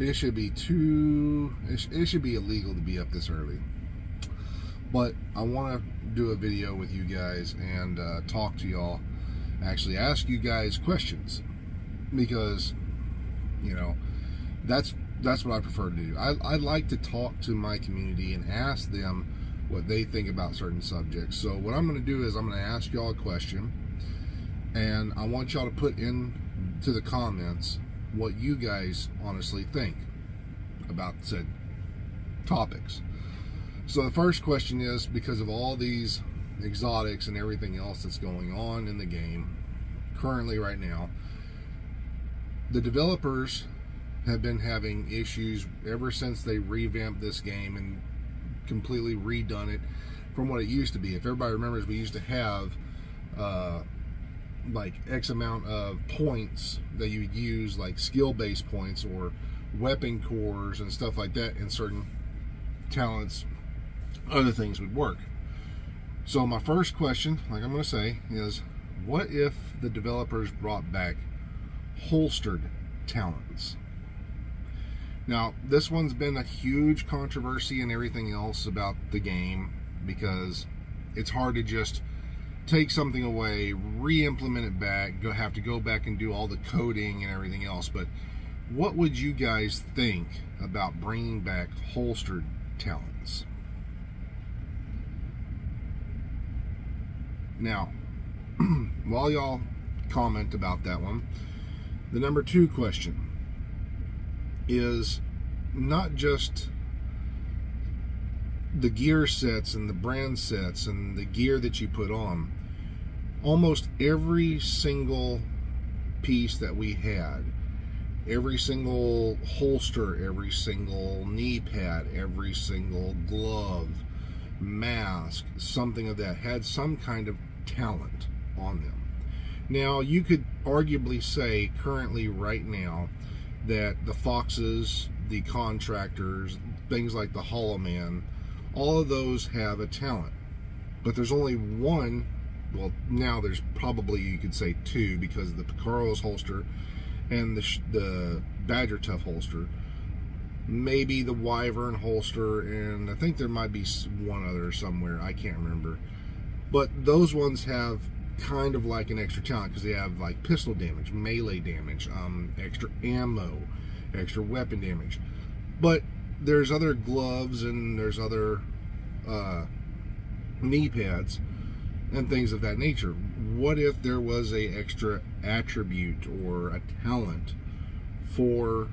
it should be it should be illegal to be up this early. But I want to do a video with you guys and talk to y'all, actually ask you guys questions, because, you know, that's what I prefer to do. I like to talk to my community and ask them what they think about certain subjects. So what I'm going to do is I'm going to ask y'all a question, and I want y'all to put into the comments what you guys honestly think about said topics. So the first question is, because of all these exotics and everything else that's going on in the game currently right now, the developers have been having issues ever since they revamped this game and completely redone it from what it used to be. If everybody remembers, we used to have like X amount of points that you would use, like skill-based points or weapon cores and stuff like that, in certain talents, other things would work. So my first question, like I'm going to say, is what if the developers brought back holstered talents? Now, this one's been a huge controversy and everything else about the game, because it's hard to just take something away, re-implement it back, have to go back and do all the coding and everything else. But what would you guys think about bringing back holstered talents? Now, while y'all comment about that one, the number 2 question is not just the gear sets and the brand sets and the gear that you put on. Almost every single piece that we had, every single holster, every single knee pad, every single glove, mask, something of that, had some kind of talent on them. Now, you could arguably say currently right now that the foxes, the contractors, things like the Hollow Man, all of those have a talent. But there's only one, well, now there's probably, you could say 2, because of the Picaro's holster and the Badger Tough holster, maybe the Wyvern holster, and I think there might be one other somewhere, I can't remember. But those ones have kind of like an extra talent, because they have like pistol damage, melee damage, extra ammo, extra weapon damage. But there's other gloves and there's other knee pads and things of that nature. What if there was a extra attribute or a talent for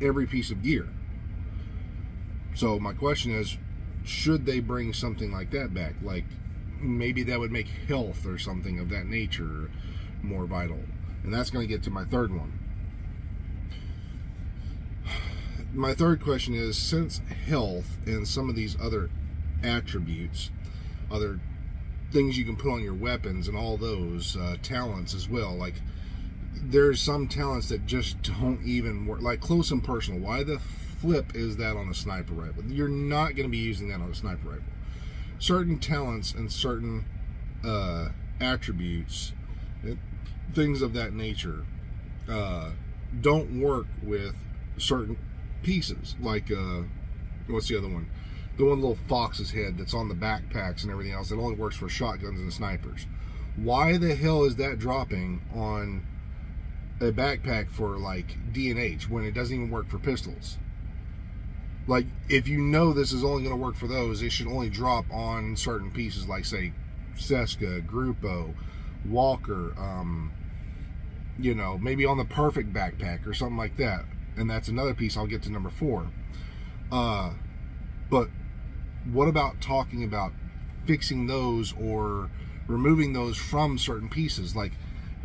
every piece of gear? So my question is, should they bring something like that back? Like, maybe that would make health or something of that nature more vital. And that's going to get to my third one. My third question is, since health and some of these other attributes, other things you can put on your weapons and all those talents as well, like there's some talents that just don't even work, like close and personal. Why the flip is that on a sniper rifle? You're not going to be using that on a sniper rifle. Certain talents and certain attributes, things of that nature, don't work with certain pieces. Like, what's the other one? The one little fox's head that's on the backpacks and everything else, that only works for shotguns and snipers. Why the hell is that dropping on a backpack for like D&H when it doesn't even work for pistols? Like, if you know this is only going to work for those, it should only drop on certain pieces, like, say, Seska, Grupo, Walker, you know, maybe on the Perfect backpack or something like that. And that's another piece I'll get to number 4. But what about talking about fixing those or removing those from certain pieces? Like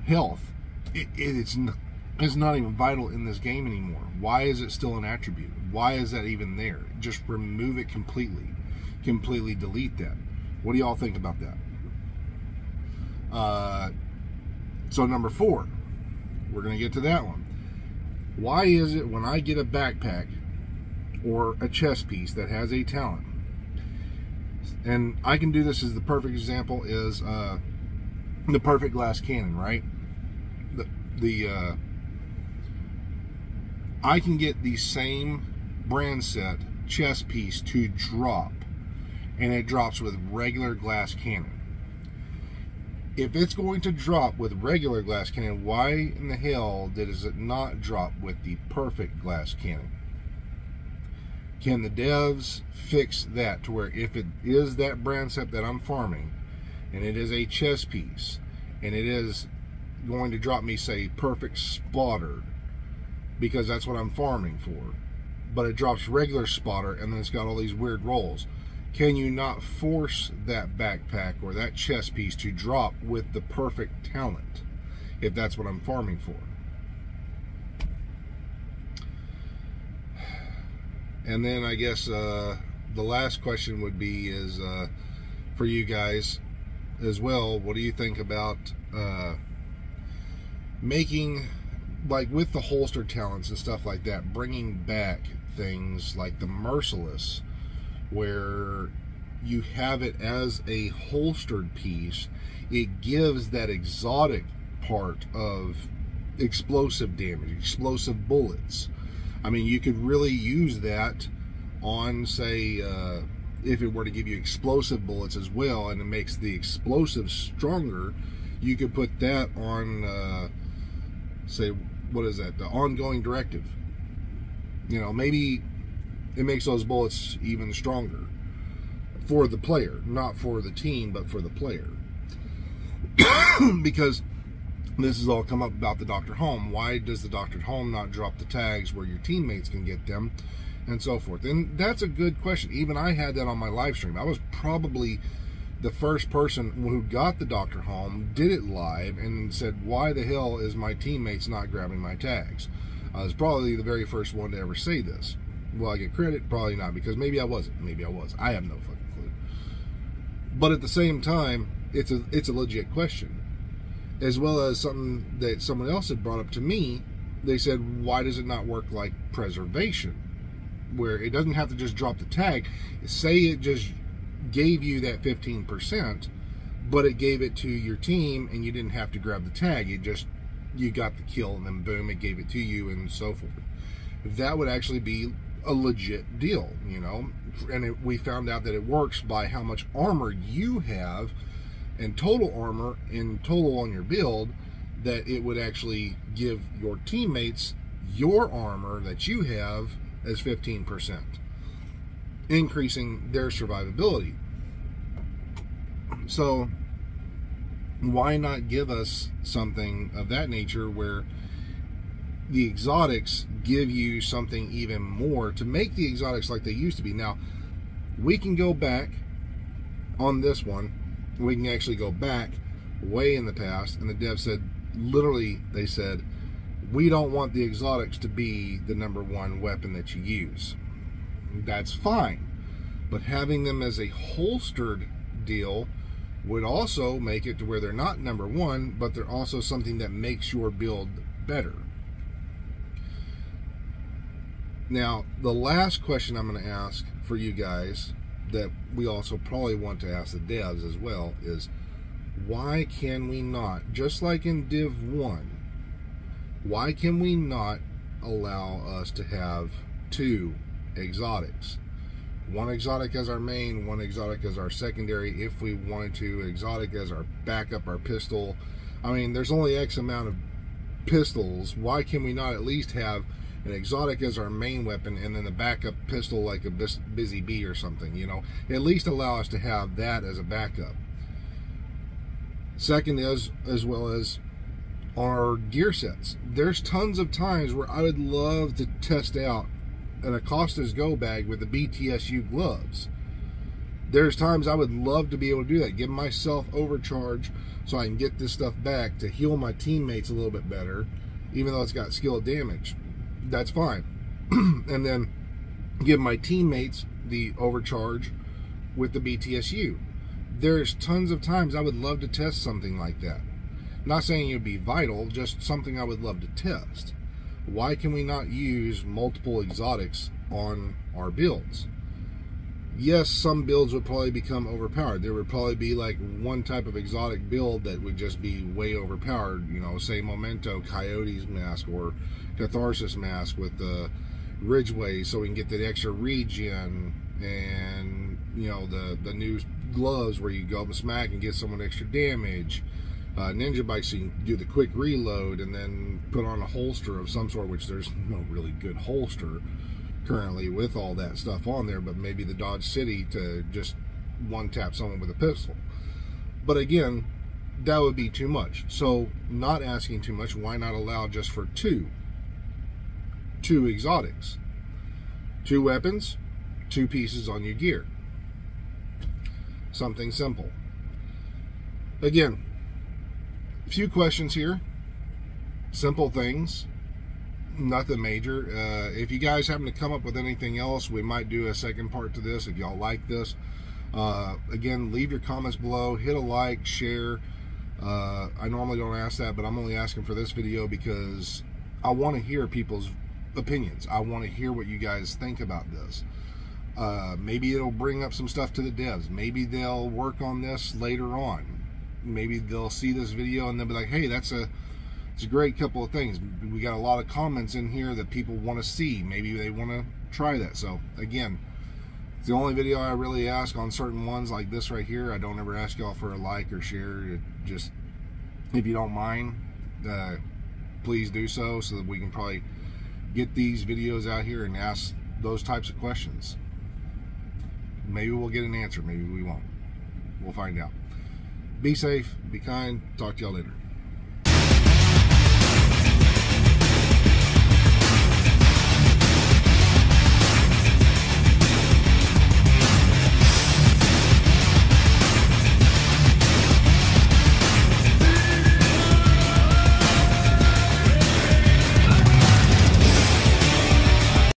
health, it's not even vital in this game anymore. Why is it still an attribute? Why is that even there? Just remove it completely. Completely delete that. What do y'all think about that? So number 4, we're going to get to that one. Why is it when I get a backpack or a chest piece that has a talent, and I can do this as the perfect example is the perfect glass cannon, right? I can get the same brand set chest piece to drop, and it drops with regular glass cannon. If it's going to drop with regular glass cannon, why in the hell does it not drop with the perfect glass cannon? Can the devs fix that to where if it is that brand set that I'm farming, and it is a chest piece, and it is going to drop me, say, perfect spotter, because that's what I'm farming for, but it drops regular spotter and then it's got all these weird rolls, can you not force that backpack or that chest piece to drop with the perfect talent if that's what I'm farming for? And then I guess the last question would be is for you guys as well, what do you think about making, like with the holster talents and stuff like that, bringing back things like the Merciless, where you have it as a holstered piece? It gives that exotic part of explosive damage, explosive bullets. I mean, you could really use that on, say, if it were to give you explosive bullets as well, and it makes the explosives stronger, you could put that on, say, what is that? The ongoing directive. You know, maybe it makes those bullets even stronger for the player, not for the team, but for the player. Because this has all come up about the Dr. Home. Why does the Dr. Home not drop the tags where your teammates can get them, and so forth? And that's a good question. Even I had that on my live stream. I was probably the first person who got the Dr. Home, did it live, and said, why the hell is my teammates not grabbing my tags? I was probably the very first one to ever say this. Will I get credit? Probably not, because maybe I wasn't. Maybe I was. I have no fucking clue. But at the same time, it's a legit question. As well as something that someone else had brought up to me. They said, why does it not work like preservation, where it doesn't have to just drop the tag? Say it just gave you that 15%, but it gave it to your team and you didn't have to grab the tag. You got the kill, and then boom, it gave it to you, and so forth. That would actually be a legit deal, you know. And we found out that it works by how much armor you have, and total armor in total on your build, that it would actually give your teammates your armor that you have as 15%, increasing their survivability. So why not give us something of that nature where the exotics give you something even more to make the exotics like they used to be? Now, we can go back on this one. We can actually go back way in the past, and the dev said, literally, they said, we don't want the exotics to be the #1 weapon that you use. That's fine, but having them as a holstered deal would also make it to where they're not #1, but they're also something that makes your build better. Now, the last question I'm going to ask for you guys, that we also probably want to ask the devs as well, is why can we not, just like in Div 1, why can we not allow us to have 2 exotics? One exotic as our main, one exotic as our secondary, if we wanted to, exotic as our backup, our pistol. I mean, there's only X amount of pistols. Why can we not at least have an exotic as our main weapon, and then the backup pistol like a Busy Bee or something, you know? At least allow us to have that as a backup. Second is, as well as our gear sets. There's tons of times where I would love to test out an Acosta's Go bag with the BTSU gloves. There's times I would love to be able to do that, give myself overcharge so I can get this stuff back to heal my teammates a little bit better, even though it's got skill damage. That's fine. And then give my teammates the overcharge with the BTSU. There's tons of times I would love to test something like that. Not saying it would be vital, just something I would love to test. Why can we not use multiple exotics on our builds? yes, some builds would probably become overpowered. There would probably be like one type of exotic build that would just be way overpowered. You know, say Memento Coyote's mask or Catharsis mask with the Ridgeway, so we can get that extra regen, and you know, the new gloves where you go up and smack and get someone extra damage. Ninja bikes, so you can do the quick reload and then put on a holster of some sort, which there's no really good holster currently with all that stuff on there, but maybe the Dodge City to just one tap someone with a pistol. But again, that would be too much. So not asking too much, why not allow just for two exotics, 2 weapons, 2 pieces on your gear? Something simple. Again, a few questions here, simple things, nothing major. If you guys happen to come up with anything else, we might do a second part to this if y'all like this. Again, leave your comments below, hit a like, share. I normally don't ask that, but I'm only asking for this video because I want to hear people's opinions. I want to hear what you guys think about this. Maybe it'll bring up some stuff to the devs. Maybe they'll work on this later on. Maybe they'll see this video and they'll be like, hey, it's a great couple of things. We got a lot of comments in here that people want to see. Maybe they want to try that. So again, it's the only video I really ask on certain ones like this right here. I don't ever ask y'all for a like or share. Just, if you don't mind, please do so that we can probably get these videos out here and ask those types of questions. Maybe we'll get an answer, maybe we won't. We'll find out. Be safe, be kind, talk to y'all later.